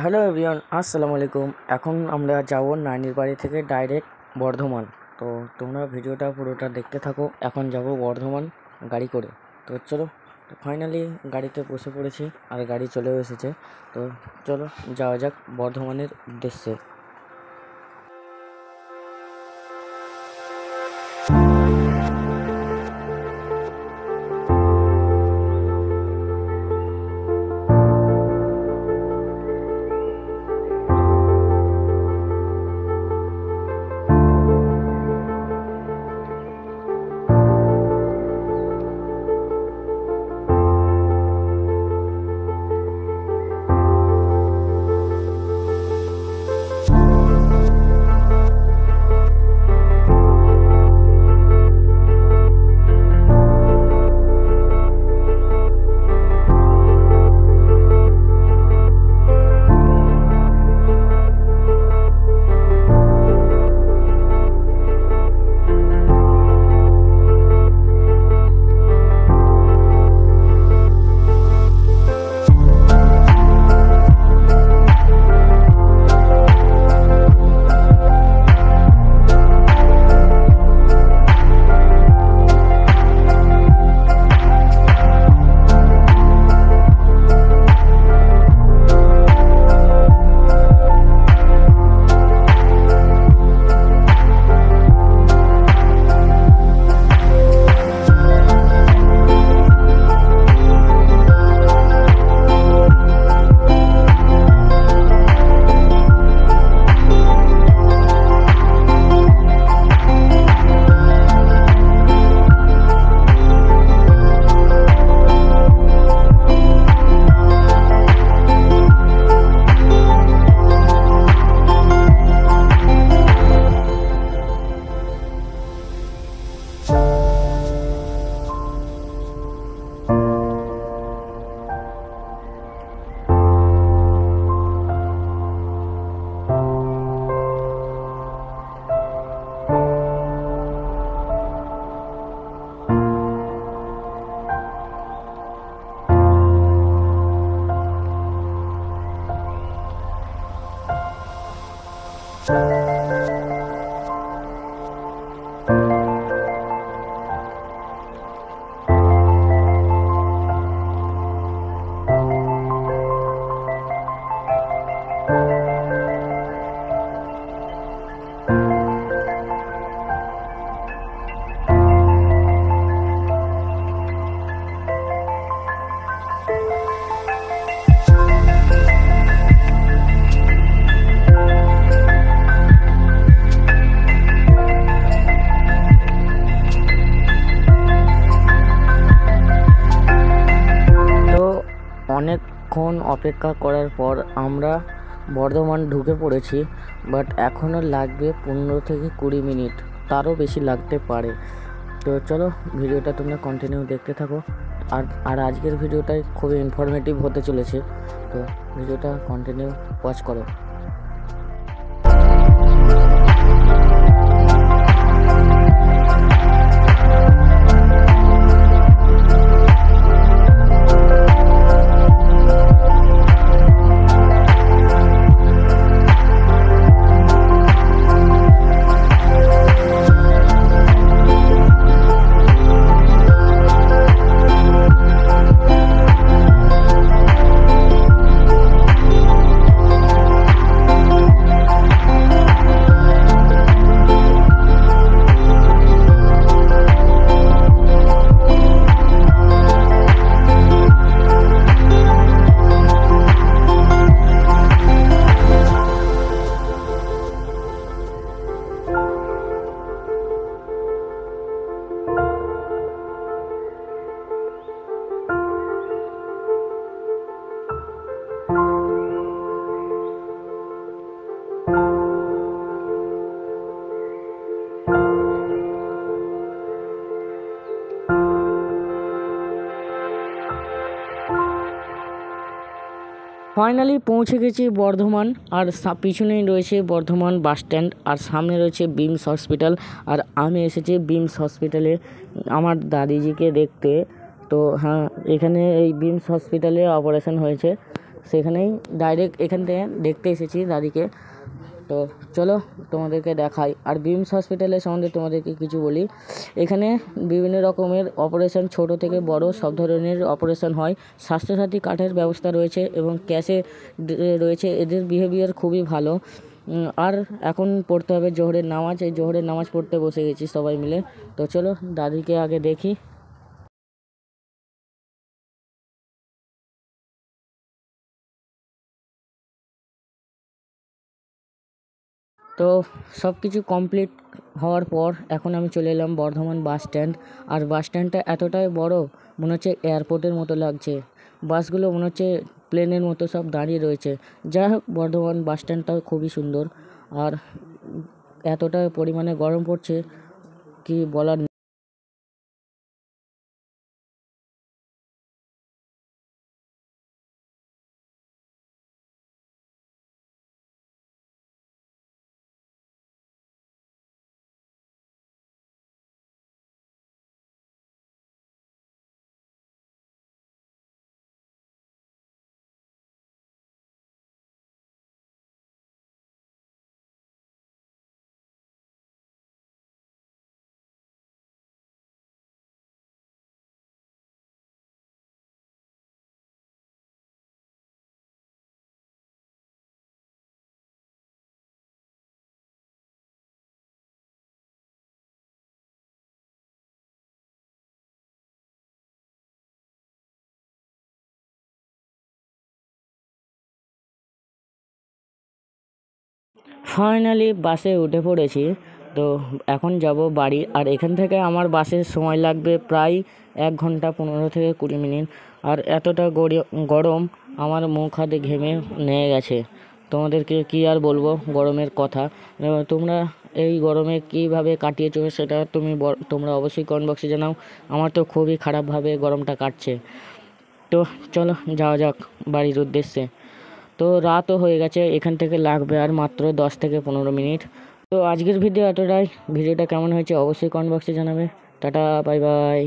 Hello everyone, আসসালামু আলাইকুম। এখন আমরা যাব নানির বাড়ি থেকে ডাইরেক্ট বর্ধমান। তো তোমরা ভিডিওটা পুরোটা দেখতে থাকো। এখন যাব বর্ধমান গাড়ি করে। তো চলো, তো ফাইনালি গাড়িতে বসে পড়েছি আর গাড়ি চলেও এসেছে। তো চলো যাওয়া যাক বর্ধমানের উদ্দেশ্যে। অনেকক্ষণ অপেক্ষা করার পর আমরা বর্ধমান ঢুকে পড়েছি, বাট এখনও লাগবে 15 থেকে 20 মিনিট, তারও বেশি লাগতে পারে। তো চলো ভিডিওটা তোমরা কন্টিনিউ দেখতে থাকো। আর আজকের ভিডিওটাই খুবই ইনফরমেটিভ হতে চলেছে, তো ভিডিওটা কন্টিনিউ ওয়াচ করো। ফাইনালি পৌঁছে গেছি বর্ধমান। আর পিছনেই রয়েছে বর্ধমান বাস স্ট্যান্ড, আর সামনে রয়েছে বিমস হসপিটাল। আর আমি এসেছি বিমস হসপিটালে আমার দাদিজিকে দেখতে। তো হ্যাঁ, এখানে এই বিমস হসপিটালে অপারেশন হয়েছে। সেখানেই ডাইরেক্ট এখান থেকে দেখতে এসেছি দাদিকে। তো চলো তোমাদেরকে দেখাই। আর বিমস হসপিটালের সম্বন্ধে তোমাদেরকে কিছু বলি। এখানে বিভিন্ন রকমের অপারেশন, ছোট থেকে বড় সব ধরনের অপারেশন হয়। স্বাস্থ্যসাথী কার্ডের ব্যবস্থা রয়েছে এবং ক্যাশে রয়েছে। এদের বিহেভিয়ার খুবই ভালো। আর এখন পড়তে হবে জোহরের নামাজ। এই জোহরের নামাজ পড়তে বসে গেছি সবাই মিলে। তো চলো দাদিকে আগে দেখি। তো সব কিছু কমপ্লিট হওয়ার পর এখন আমি চলে এলাম বর্ধমান বাস স্ট্যান্ড। আর বাস স্ট্যান্ডটা এতটাই বড়, মনে হচ্ছে এয়ারপোর্টের মতো লাগছে। বাসগুলো মনে হচ্ছে প্লেনের মতো সব দাঁড়িয়ে রয়েছে। যাই হোক, বর্ধমান বাস স্ট্যান্ডটাও খুবই সুন্দর। আর এতটা পরিমাণে গরম পড়ছে কি বলার। ফাইনালি বাসে উঠে পড়েছি। তো এখন যাব বাড়ি। আর এখান থেকে আমার বাসের সময় লাগবে প্রায় 1 ঘন্টা 15 থেকে 20 মিনিট। আর এতটা গরম, আমার মুখ হাতে ঘেমে নিয়ে গেছে। তোমাদেরকে কি আর বলবো গরমের কথা। তোমরা এই গরমে কীভাবে কাটিয়েছো সেটা তোমরা অবশ্যই কমেন্ট বক্সে জানাও। আমার তো খুবই খারাপভাবে গরমটা কাটছে। তো চলো যাওয়া যাক বাড়ির উদ্দেশ্যে। তো রাতও হয়ে গেছে, এখান থেকে লাগবে আর মাত্র 10 থেকে 15 মিনিট। তো আজকের ভিডিও এতটাই। ভিডিওটা কেমন হয়েছে অবশ্যই কমেন্ট বক্সে জানাবে। Tata, bye bye.